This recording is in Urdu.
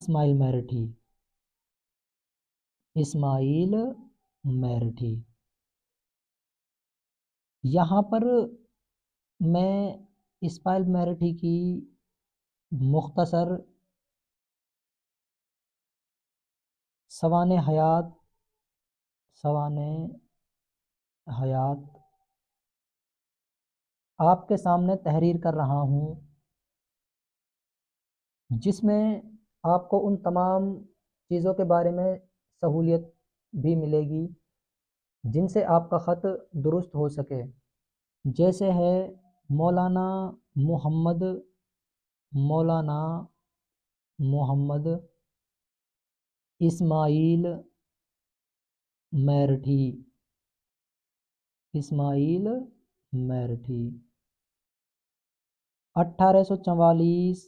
اسماعیل میرٹھی، اسماعیل میرٹھی۔ یہاں پر میں اسماعیل میرٹھی کی مختصر سوانح حیات آپ کے سامنے تحریر کر رہا ہوں، جس میں آپ کو ان تمام چیزوں کے بارے میں سہولیت بھی ملے گی جن سے آپ کا خط درست ہو سکے، جیسے ہے مولانا محمد اسماعیل میرٹھی، 1844